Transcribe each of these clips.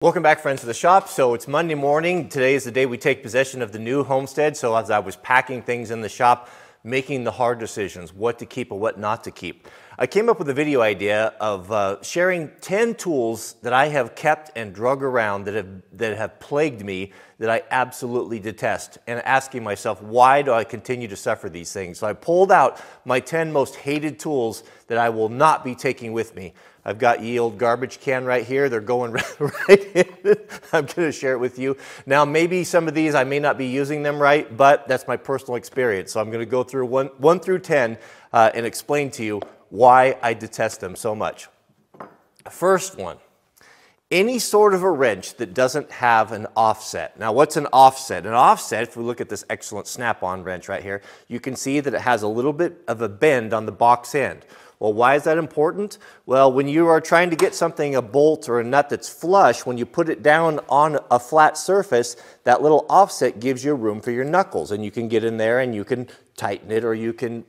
Welcome back, friends, to the shop. So it's Monday morning. Today is the day we take possession of the new homestead. So as I was packing things in the shop, making the hard decisions, what to keep and what not to keep, I came up with a video idea of sharing 10 tools that I have kept and drug around that have plagued me, that I absolutely detest, and asking myself, why do I continue to suffer these things? So I pulled out my 10 most hated tools that I will not be taking with me. I've got ye old garbage can right here. They're going right in. I'm going to share it with you. Now, maybe some of these I may not be using them right, but that's my personal experience. So I'm going to go through one through 10 and explain to you why I detest them so much. First one, any sort of a wrench that doesn't have an offset. Now, what's an offset? An offset, if we look at this excellent snap-on wrench right here, you can see that it has a little bit of a bend on the box end. Well, why is that important? Well, when you are trying to get something, a bolt or a nut that's flush, when you put it down on a flat surface, that little offset gives you room for your knuckles, and you can get in there and you can tighten it or you can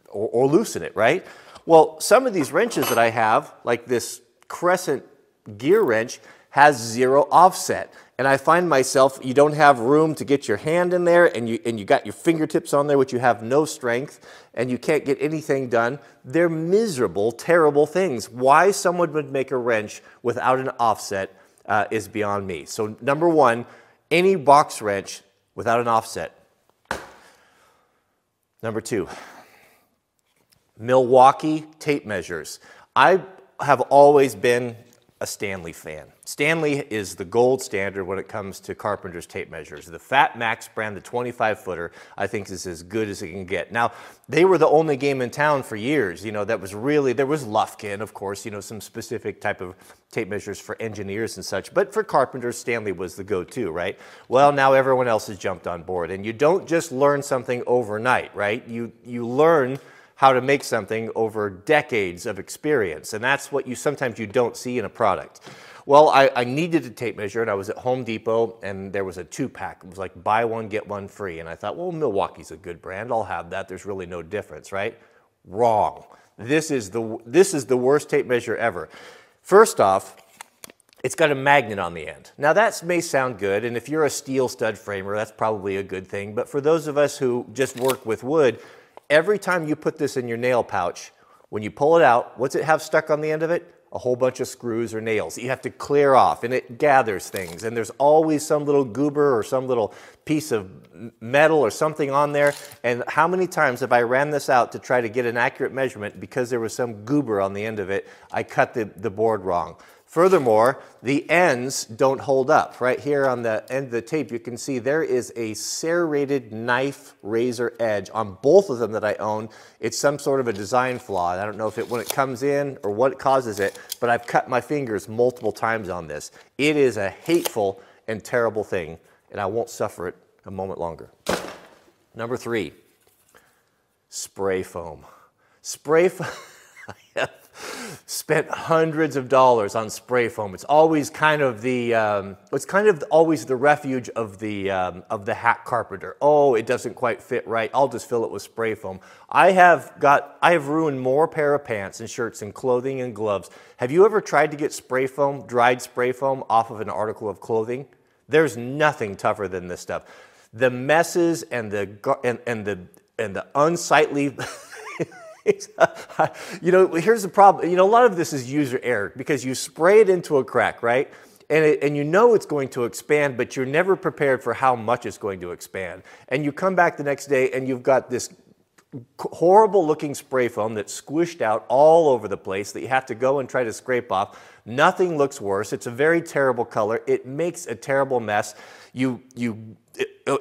or loosen it, right? Well, some of these wrenches that I have, like this crescent gear wrench, has zero offset. And I find myself, you don't have room to get your hand in there, and you got your fingertips on there, which you have no strength, and you can't get anything done. They're miserable, terrible things. Why someone would make a wrench without an offset is beyond me. So number one, any box wrench without an offset. Number two, Milwaukee tape measures. I have always been a Stanley fan. Stanley is the gold standard when it comes to carpenter's tape measures. The Fat Max brand, the 25-footer, I think is as good as it can get. Now, they were the only game in town for years. You know, that was really, there was Lufkin, of course, you know, some specific type of tape measures for engineers and such. But for carpenters, Stanley was the go-to, right? Well, now everyone else has jumped on board. And you don't just learn something overnight, right? You learn how to make something over decades of experience. And that's what sometimes you don't see in a product. Well, I needed a tape measure, and I was at Home Depot, and there was a 2-pack. It was like buy one, get one free. And I thought, well, Milwaukee's a good brand. I'll have that. There's really no difference, right? Wrong. This is the worst tape measure ever. First off, it's got a magnet on the end. Now that may sound good, and if you're a steel stud framer, that's probably a good thing. But for those of us who just work with wood, every time you put this in your nail pouch, when you pull it out, what's it have stuck on the end of it? A whole bunch of screws or nails that you have to clear off, and it gathers things. And there's always some little goober or some little piece of metal or something on there. And how many times have I ran this out to try to get an accurate measurement because there was some goober on the end of it? I cut the board wrong. Furthermore, the ends don't hold up. Right here on the end of the tape, you can see there is a serrated knife razor edge on both of them that I own. It's some sort of a design flaw. I don't know if when it comes in or what causes it, but I've cut my fingers multiple times on this. It is a hateful and terrible thing, and I won't suffer it a moment longer. Number three, spray foam. Spray foam. Spent hundreds of dollars on spray foam. It's always kind of always the refuge of the hack carpenter. Oh, it doesn't quite fit right. I'll just fill it with spray foam. I have ruined more pair of pants and shirts and clothing and gloves. Have you ever tried to get spray foam, dried spray foam, off of an article of clothing? There's nothing tougher than this stuff. The messes and the unsightly. You know, here's the problem. You know, a lot of this is user error because you spray it into a crack, right? And you know it's going to expand, but you're never prepared for how much it's going to expand. And you come back the next day and you've got this horrible looking spray foam that's squished out all over the place that you have to go and try to scrape off. Nothing looks worse. It's a very terrible color. It makes a terrible mess.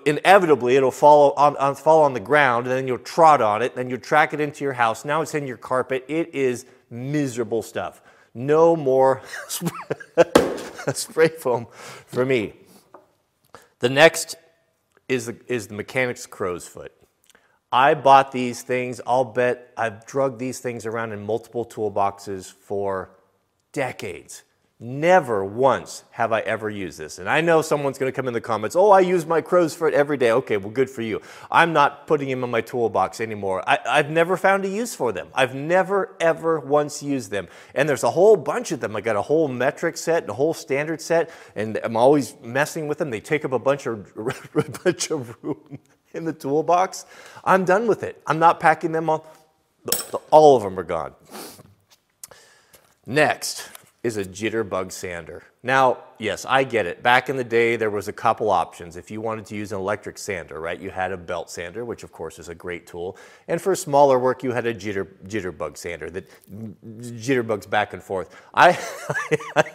Inevitably, it'll fall on the ground, and then you'll trot on it, and then you'll track it into your house. Now it's in your carpet. It is miserable stuff. No more spray foam for me. The next is the mechanic's crow's foot. I bought these things. I'll bet I've drugged these things around in multiple toolboxes for decades. Never once have I ever used this. And I know someone's going to come in the comments, oh, I use my crow's foot every day. Okay, well, good for you. I'm not putting them in my toolbox anymore. I've never found a use for them. I've never, ever once used them. And there's a whole bunch of them. I got a whole metric set and a whole standard set, and I'm always messing with them. They take up a bunch of room in the toolbox. I'm done with it. I'm not packing them all. All of them are gone. Next is a Jitterbug Sander. Now, yes, I get it. Back in the day, there was a couple options. If you wanted to use an electric sander, right, you had a belt sander, which of course is a great tool. And for smaller work, you had a Jitterbug Sander that jitterbugs back and forth. I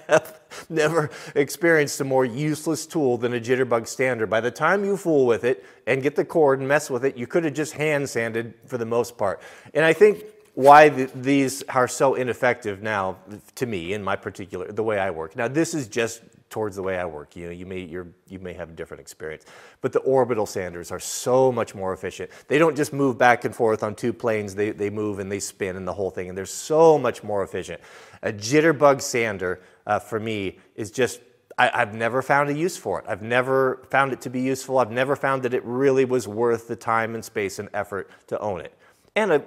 have never experienced a more useless tool than a Jitterbug Sander. By the time you fool with it and get the cord and mess with it, you could have just hand sanded for the most part. And I think why these are so ineffective now, to me, in my particular, the way I work. Now, this is just towards the way I work. You know, you may have a different experience. But the orbital sanders are so much more efficient. They don't just move back and forth on two planes. They move and they spin and the whole thing. And they're so much more efficient. A Jitterbug Sander, for me, is just, I've never found a use for it. I've never found it to be useful. I've never found that it really was worth the time and space and effort to own it. And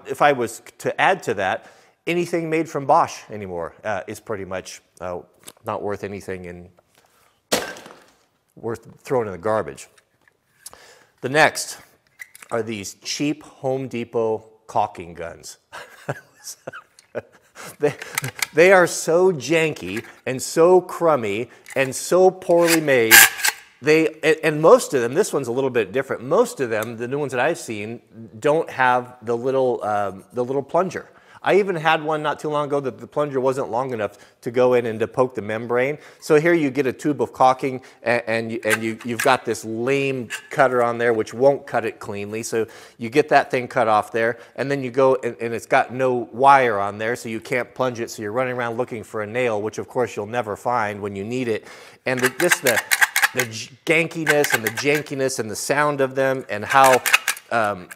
if I was to add to that, anything made from Bosch anymore is pretty much not worth anything and worth throwing in the garbage. The next are these cheap Home Depot caulking guns. They are so janky and so crummy and so poorly made. And most of them, this one's a little bit different. Most of them, the new ones that I've seen, don't have the little plunger. I even had one not too long ago that the plunger wasn't long enough to go in and to poke the membrane. So here you get a tube of caulking, and you've got this lame cutter on there which won't cut it cleanly. So you get that thing cut off there, and then you go and it's got no wire on there, so you can't plunge it. So you're running around looking for a nail, which of course you'll never find when you need it. And the gankiness and the jankiness and the sound of them and how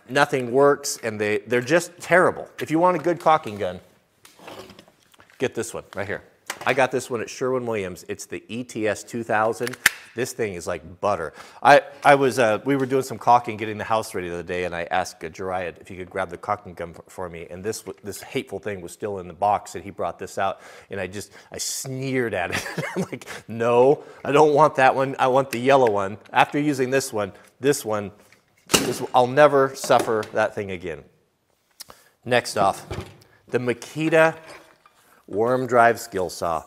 nothing works, and they're just terrible. If you want a good caulking gun, get this one right here. I got this one at Sherwin-Williams. It's the ETS 2000. This thing is like butter. We were doing some caulking, getting the house ready the other day, and I asked Jariah if he could grab the caulking gun for me, and this hateful thing was still in the box, and he brought this out, and I sneered at it. I'm like, no, I don't want that one. I want the yellow one. After using this one, I'll never suffer that thing again. Next off, the Makita worm drive skill saw.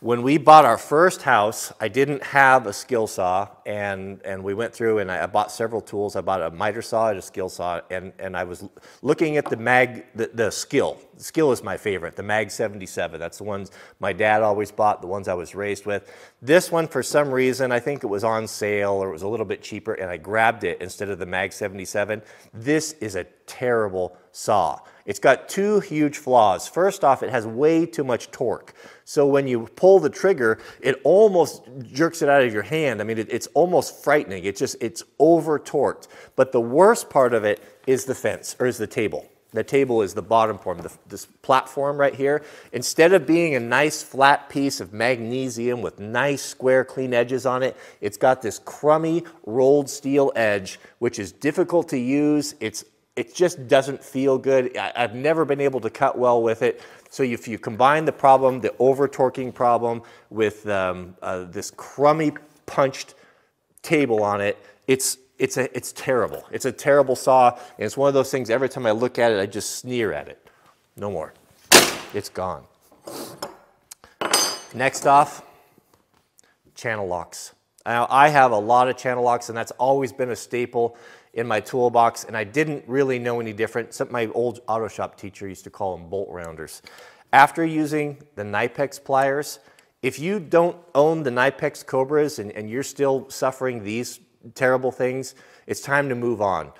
When we bought our first house, I didn't have a skill saw, and we went through and I bought several tools. I bought a miter saw and a skill saw, and I was looking at the skill. The skill is my favorite, the Mag 77. That's the ones my dad always bought, the ones I was raised with. This one, for some reason, I think it was on sale or it was a little bit cheaper, and I grabbed it instead of the Mag 77. This is a terrible saw. It's got two huge flaws. First off, it has way too much torque. So when you pull the trigger, it almost jerks it out of your hand. I mean, it's almost frightening. It's over torqued. But the worst part of it is the fence, or is the table. The table is the bottom form, this platform right here. Instead of being a nice flat piece of magnesium with nice square clean edges on it, it's got this crummy rolled steel edge, which is difficult to use. It just doesn't feel good. I've never been able to cut well with it. So if you combine the problem, the over-torquing problem, with this crummy punched table on it, it's terrible. It's a terrible saw, and it's one of those things, every time I look at it, I just sneer at it. No more. It's gone. Next off, channel locks. Now, I have a lot of channel locks, and that's always been a staple in my toolbox, and I didn't really know any different. My old auto shop teacher used to call them bolt rounders. After using the Knipex pliers, if you don't own the Knipex Cobras and you're still suffering these terrible things, it's time to move on.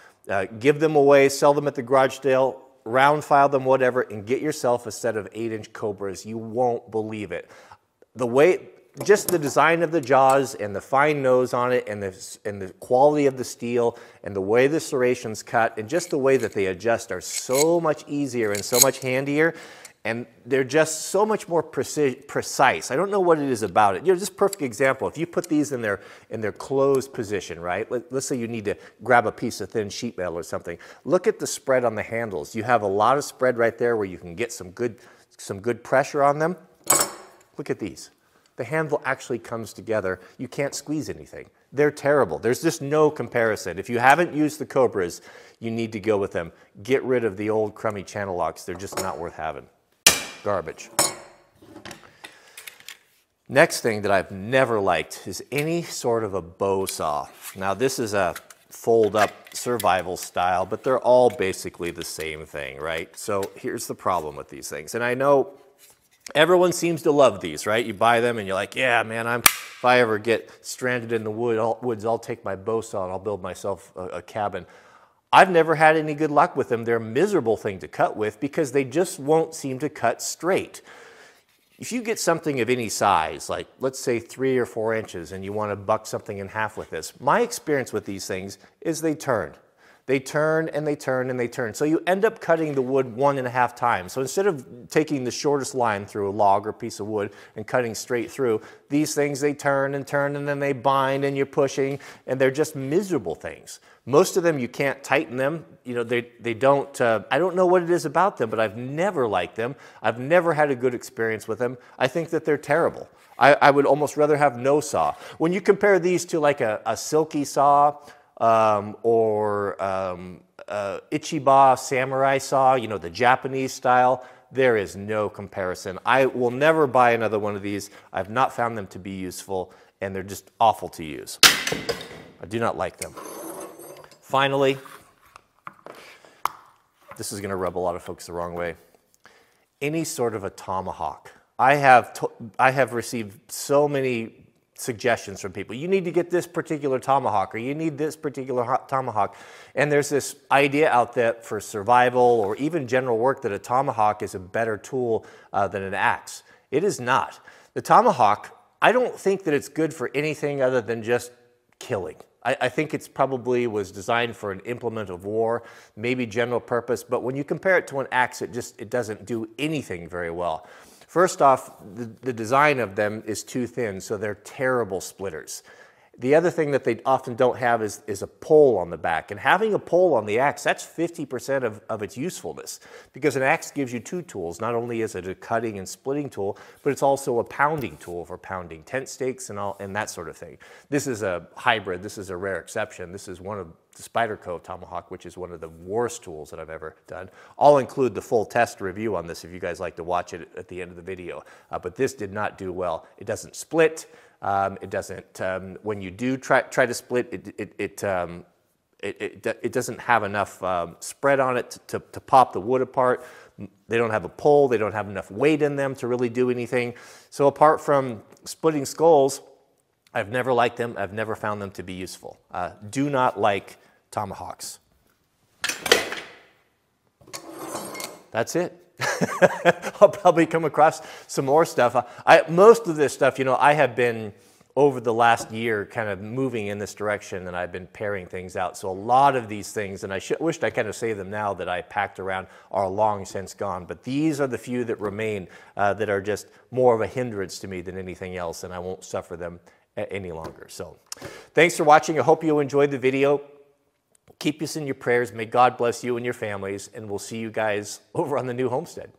Give them away, sell them at the garage sale, round file them, whatever, and get yourself a set of 8-inch Cobras. You won't believe it. Just the design of the jaws and the fine nose on it, and the quality of the steel and the way the serrations cut and just the way that they adjust are so much easier and so much handier. And they're just so much more precise. I don't know what it is about it. You know, just perfect example. If you put these in their closed position, right? Let's say you need to grab a piece of thin sheet metal or something. Look at the spread on the handles. You have a lot of spread right there where you can get some good pressure on them. Look at these. The handle actually comes together. You can't squeeze anything. They're terrible. There's just no comparison. If you haven't used the Cobras, you need to go with them. Get rid of the old crummy channel locks. They're just not worth having. Garbage. Next thing that I've never liked is any sort of a bow saw. Now this is a fold-up survival style, but they're all basically the same thing, right? So here's the problem with these things. And I know everyone seems to love these, right? You buy them and you're like, yeah, man, if I ever get stranded in the woods, I'll take my bow saw and I'll build myself a cabin. I've never had any good luck with them. They're a miserable thing to cut with because they just won't seem to cut straight. If you get something of any size, like let's say 3 or 4 inches, and you want to buck something in half with this, my experience with these things is they turn. They turn and they turn and they turn. So you end up cutting the wood 1.5 times. So instead of taking the shortest line through a log or piece of wood and cutting straight through, these things, they turn and turn and then they bind and you're pushing, and they're just miserable things. Most of them, you can't tighten them. You know, they don't, I don't know what it is about them, but I've never liked them. I've never had a good experience with them. I think that they're terrible. I would almost rather have no saw. When you compare these to like a silky saw, or Ichiba samurai saw, you know, the Japanese style, there is no comparison. I will never buy another one of these. I've not found them to be useful, and they're just awful to use. I do not like them. Finally, this is going to rub a lot of folks the wrong way. Any sort of a tomahawk. I have received so many suggestions from people. You need to get this particular tomahawk, or you need this particular tomahawk. And there's this idea out there for survival or even general work that a tomahawk is a better tool than an axe. It is not. The tomahawk, I don't think that it's good for anything other than just killing. I think it's probably was designed for an implement of war, maybe general purpose, but when you compare it to an axe, it doesn't do anything very well. First off, the design of them is too thin, so they're terrible splitters. The other thing that they often don't have is a pole on the back. And having a pole on the axe, that's 50% of its usefulness. Because an axe gives you 2 tools. Not only is it a cutting and splitting tool, but it's also a pounding tool for pounding tent stakes and that sort of thing. This is a hybrid. This is a rare exception. This is one of the Spyderco Tomahawk, which is one of the worst tools that I've ever done. I'll include the full test review on this if you guys like to watch it at the end of the video. But this did not do well. It doesn't split. It doesn't, when you do try to split, it doesn't have enough spread on it to pop the wood apart. They don't have a pole. They don't have enough weight in them to really do anything. So apart from splitting skulls, I've never liked them. I've never found them to be useful. Do not like tomahawks. That's it. I'll probably come across some more stuff. Most of this stuff, you know, I have been, over the last year, kind of moving in this direction, and I've been paring things out. So a lot of these things, and I wished I kind of saved them now that I packed around, are long since gone. But these are the few that remain that are just more of a hindrance to me than anything else, and I won't suffer them any longer. So thanks for watching. I hope you enjoyed the video. Keep us in your prayers. May God bless you and your families, and we'll see you guys over on the new homestead.